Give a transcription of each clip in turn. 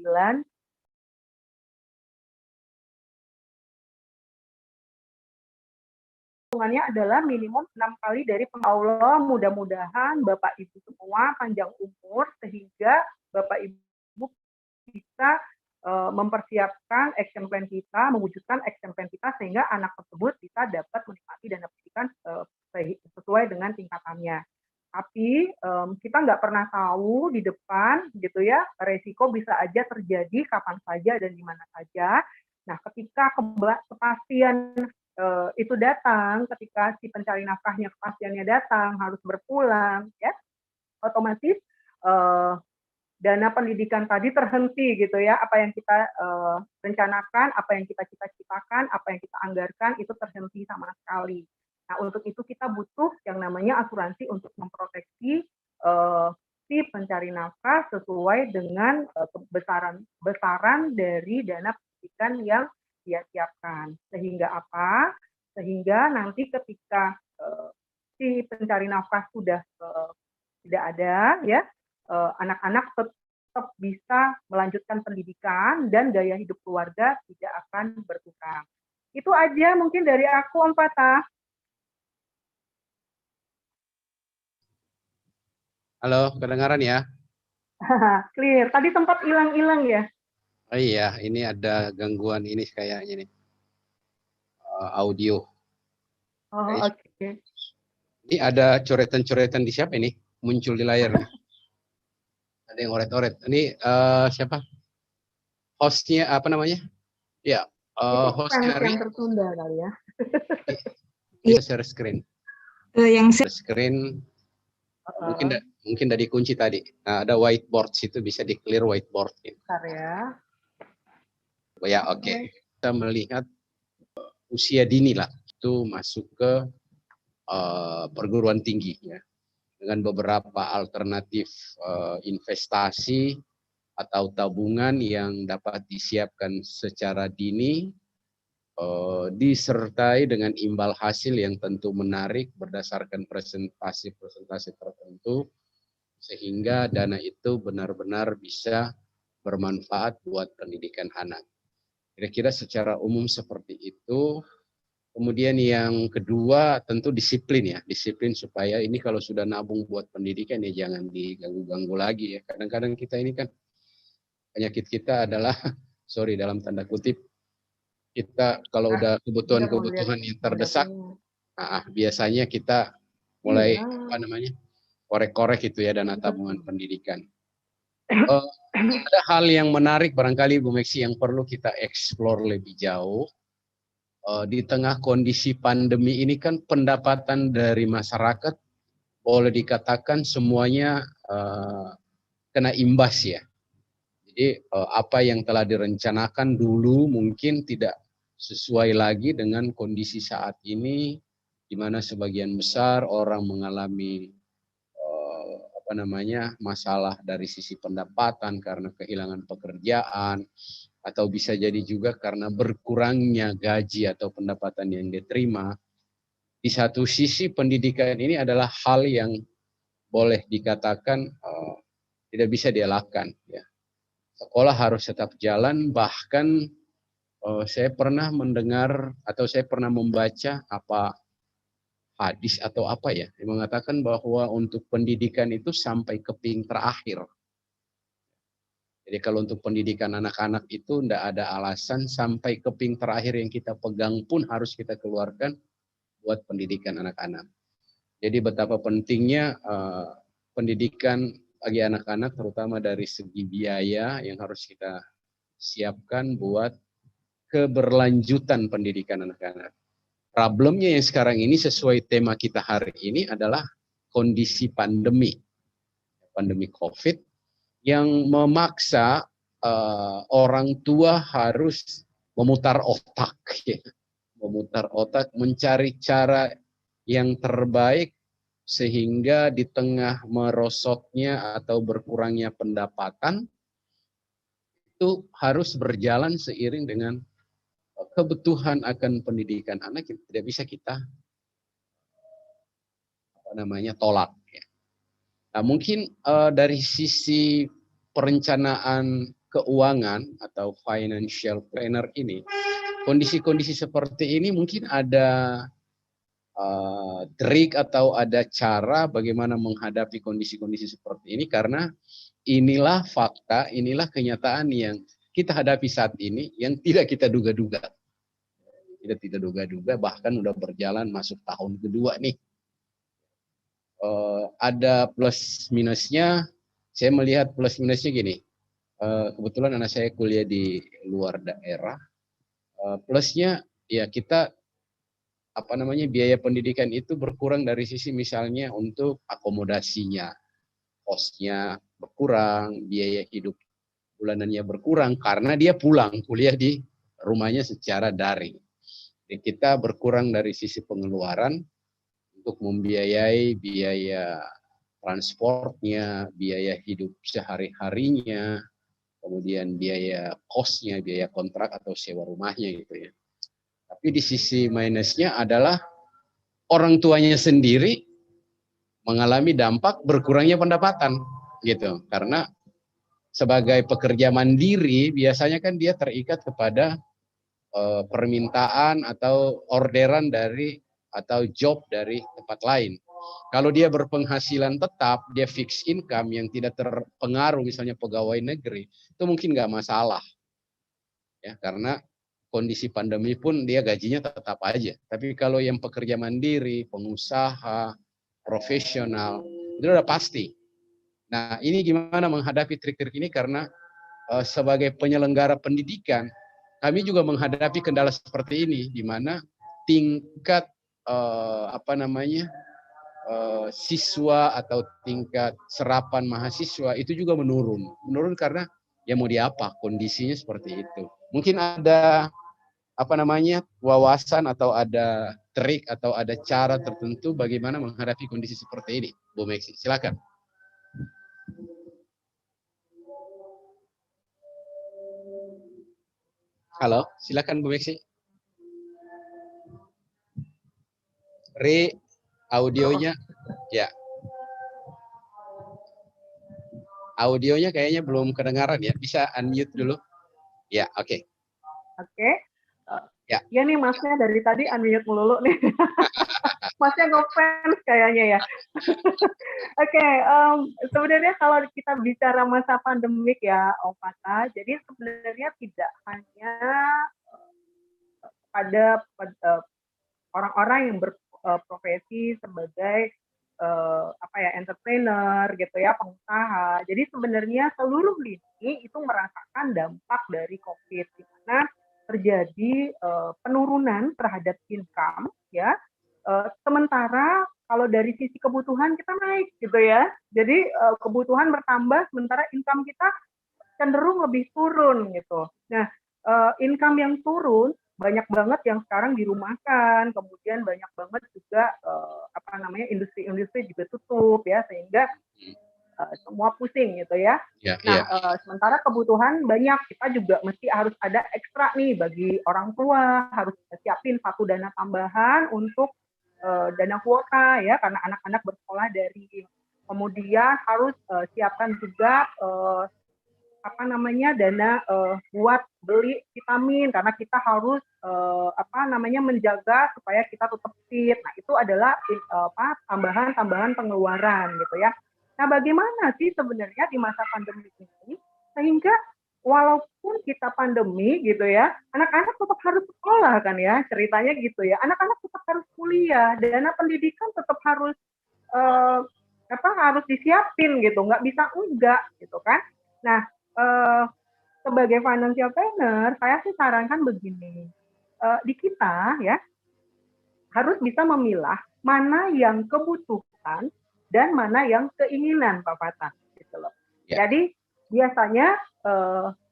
penghasilan adalah minimum 6 kali dari Allah. Mudah-mudahan Bapak Ibu semua panjang umur sehingga Bapak Ibu bisa mempersiapkan action plan kita, mewujudkan action plan kita sehingga anak tersebut bisa dapat menikmati dana pendidikan sesuai dengan tingkatannya. Tapi kita nggak pernah tahu di depan gitu ya, resiko bisa aja terjadi kapan saja dan di mana saja. Nah, ketika kepastian itu datang, ketika si pencari nafkahnya kepastiannya datang, harus berpulang, ya, otomatis dana pendidikan tadi terhenti gitu ya, apa yang kita rencanakan, apa yang kita cita-citakan, apa yang kita anggarkan itu terhenti sama sekali. Nah, untuk itu kita butuh yang namanya asuransi untuk memproteksi si pencari nafkah sesuai dengan besaran dari dana pendidikan yang dia siapkan. Sehingga apa? Sehingga nanti ketika si pencari nafkah sudah tidak ada, ya, anak-anak tetap bisa melanjutkan pendidikan dan gaya hidup keluarga tidak akan berkurang. Itu aja mungkin dari aku, Om Fatah. Halo, kedengaran ya? Clear. Tadi sempat hilang-hilang ya? Oh iya, ini ada gangguan ini kayaknya nih. Audio. Oh, oke. Ini ada coretan-coretan di siapa ini? Muncul di layar nih. Ada yang oret-oret. Ini siapa? Hostnya apa namanya? Ya, Itu hostnya fans yang tertunda kali ya. bisa share screen. Yang Share screen mungkin udah dikunci tadi. Nah, ada whiteboard situ, bisa di clear whiteboard. Bentar ya. Oh ya, oke. Kita melihat usia dini lah itu masuk ke perguruan tinggi ya, dengan beberapa alternatif investasi atau tabungan yang dapat disiapkan secara dini, disertai dengan imbal hasil yang tentu menarik berdasarkan presentasi tertentu, sehingga dana itu benar-benar bisa bermanfaat buat pendidikan anak. Kira-kira secara umum seperti itu. Kemudian yang kedua tentu disiplin ya, disiplin supaya ini kalau sudah nabung buat pendidikan ya jangan diganggu-ganggu lagi ya. Kadang-kadang kita ini kan penyakit kita adalah, sorry dalam tanda kutip, kita kalau udah kebutuhan-kebutuhan yang terdesak, biasanya kita mulai korek-korek itu ya dana tabungan pendidikan. Ada hal yang menarik barangkali Bu Meksi yang perlu kita eksplor lebih jauh. Di tengah kondisi pandemi ini kan pendapatan dari masyarakat boleh dikatakan semuanya kena imbas ya. Jadi apa yang telah direncanakan dulu mungkin tidak sesuai lagi dengan kondisi saat ini, di mana sebagian besar orang mengalami masalah dari sisi pendapatan karena kehilangan pekerjaan, atau bisa jadi juga karena berkurangnya gaji atau pendapatan yang diterima. Di satu sisi pendidikan ini adalah hal yang boleh dikatakan tidak bisa dielakkan. Ya. Sekolah harus tetap jalan, bahkan saya pernah mendengar atau saya pernah membaca hadis atau apa ya, yang mengatakan bahwa untuk pendidikan itu sampai keping terakhir. Jadi kalau untuk pendidikan anak-anak itu tidak ada alasan sampai keping terakhir yang kita pegang pun harus kita keluarkan buat pendidikan anak-anak. Jadi betapa pentingnya pendidikan bagi anak-anak, terutama dari segi biaya yang harus kita siapkan buat keberlanjutan pendidikan anak-anak. Problemnya yang sekarang ini sesuai tema kita hari ini adalah kondisi pandemi COVID yang memaksa orang tua harus memutar otak, ya. Memutar otak, mencari cara yang terbaik sehingga di tengah merosotnya atau berkurangnya pendapatan itu harus berjalan seiring dengan kebutuhan akan pendidikan anak yang tidak bisa kita tolak. Ya. Nah, mungkin dari sisi perencanaan keuangan atau financial planner ini, kondisi-kondisi seperti ini mungkin ada trik atau ada cara bagaimana menghadapi kondisi-kondisi seperti ini, karena inilah fakta, inilah kenyataan yang kita hadapi saat ini yang tidak kita duga-duga. Kita tidak duga-duga, bahkan udah berjalan masuk tahun kedua nih. Ada plus minusnya, saya melihat plus minusnya gini. Kebetulan anak saya kuliah di luar daerah. Plusnya ya kita biaya pendidikan itu berkurang dari sisi misalnya untuk akomodasinya, kosnya berkurang, biaya hidup bulanannya berkurang karena dia pulang kuliah di rumahnya secara daring. Jadi kita berkurang dari sisi pengeluaran untuk membiayai biaya transportnya, biaya hidup sehari-harinya, kemudian biaya kosnya, biaya kontrak atau sewa rumahnya gitu ya. Tapi di sisi minusnya adalah orang tuanya sendiri mengalami dampak berkurangnya pendapatan gitu. Karena sebagai pekerja mandiri biasanya kan dia terikat kepada permintaan atau orderan dari atau job dari tempat lain. Kalau dia berpenghasilan tetap, dia fixed income yang tidak terpengaruh misalnya pegawai negeri, itu mungkin nggak masalah. Ya, karena kondisi pandemi pun dia gajinya tetap aja. Tapi kalau yang pekerja mandiri, pengusaha, profesional, itu udah pasti. Nah, ini gimana menghadapi trik-trik ini, karena sebagai penyelenggara pendidikan, kami juga menghadapi kendala seperti ini, di mana tingkat siswa atau tingkat serapan mahasiswa itu juga menurun. Menurun karena ya mau diapa, kondisinya seperti itu. Mungkin ada wawasan atau ada trik atau ada cara tertentu bagaimana menghadapi kondisi seperti ini, Bu Meksi. Silakan. Halo, silakan Bu Meksi. Audionya, ya. Audionya kayaknya belum kedengaran ya. Bisa unmute dulu. Ya, oke. Oke. Ya. Ya nih Masnya dari tadi unmute melulu nih. Masnya ngefans kayaknya ya. Oke, sebenarnya kalau kita bicara masa pandemik ya, Om Fata, jadi sebenarnya tidak hanya pada orang-orang yang berprofesi sebagai entrepreneur gitu ya, pengusaha. Jadi sebenarnya seluruh lini itu merasakan dampak dari COVID, di mana terjadi penurunan terhadap income ya. Sementara kalau dari sisi kebutuhan kita naik gitu ya. Jadi kebutuhan bertambah sementara income kita cenderung lebih turun gitu. Nah, income yang turun banyak banget yang sekarang dirumahkan, kemudian banyak banget juga industri-industri juga tutup ya, sehingga semua pusing gitu ya. Sementara kebutuhan banyak, kita juga mesti harus ada ekstra nih bagi orang tua, harus siapin satu dana tambahan untuk dana kuota ya, karena anak-anak bersekolah dari, kemudian harus siapkan juga dana buat beli vitamin, karena kita harus menjaga supaya kita tetap fit. Nah, itu adalah tambahan pengeluaran gitu ya. Nah, bagaimana sih sebenarnya di masa pandemi ini sehingga walaupun kita pandemi gitu ya, anak-anak tetap harus sekolah kan ya, ceritanya gitu ya. Anak-anak tetap harus kuliah, dana pendidikan tetap harus harus disiapin gitu, nggak bisa enggak gitu kan. Nah, sebagai financial planner, saya sih sarankan begini, di kita ya harus bisa memilah mana yang kebutuhan dan mana yang keinginan, Pak Fatah, gitu loh. Ya. Jadi biasanya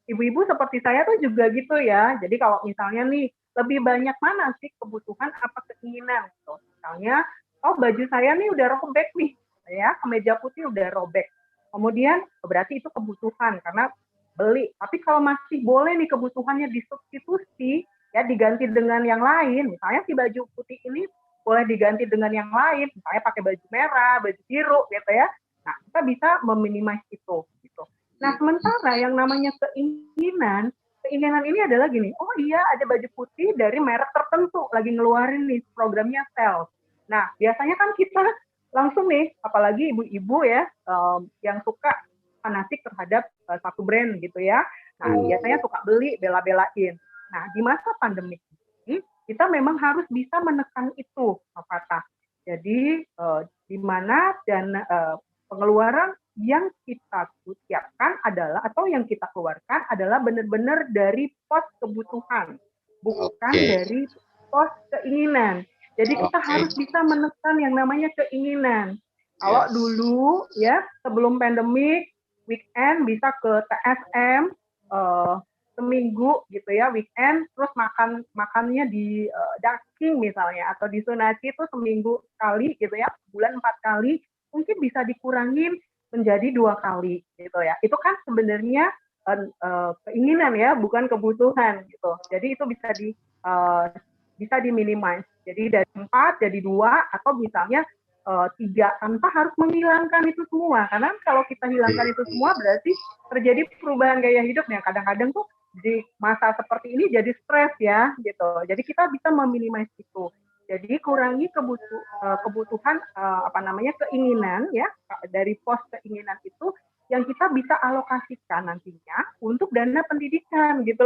ibu-ibu seperti saya tuh juga gitu ya. Jadi kalau misalnya nih lebih banyak mana sih kebutuhan apa keinginan? Gitu. Misalnya, baju saya nih udah robek nih, ya kemeja putih udah robek. Kemudian berarti itu kebutuhan karena beli. Tapi kalau masih boleh nih kebutuhannya disubstitusi, ya diganti dengan yang lain. Misalnya si baju putih ini boleh diganti dengan yang lain, misalnya pakai baju merah, baju biru gitu ya. Nah, kita bisa meminimasi itu gitu. Nah, sementara yang namanya keinginan ini adalah gini, oh iya ada baju putih dari merek tertentu lagi ngeluarin nih programnya sales. Nah, biasanya kan kita langsung nih, apalagi ibu-ibu ya, yang suka fanatik terhadap satu brand gitu ya. Nah, biasanya suka beli, bela-belain. Nah, di masa pandemi ini, kita memang harus bisa menekan itu, Pak Fatah. Jadi, di mana dana pengeluaran yang kita siapkan adalah atau yang kita keluarkan adalah benar-benar dari pos kebutuhan, bukan dari pos keinginan. Jadi kita harus bisa menekan yang namanya keinginan. Kalau dulu ya sebelum pandemi weekend bisa ke TSM seminggu gitu ya weekend terus makannya di Daking misalnya atau di Sunaki itu seminggu sekali gitu ya bulan 4 kali mungkin bisa dikurangin menjadi 2 kali gitu ya. Itu kan sebenarnya keinginan ya, bukan kebutuhan gitu. Jadi itu bisa diminimize. Jadi dari 4 jadi 2 atau misalnya 3 tanpa harus menghilangkan itu semua. Karena kalau kita hilangkan itu semua berarti terjadi perubahan gaya hidup yang kadang-kadang tuh di masa seperti ini jadi stres ya gitu. Jadi kita bisa meminimais itu. Jadi kurangi kebutuhan keinginan ya dari pos keinginan itu yang kita bisa alokasikan nantinya untuk dana pendidikan gitu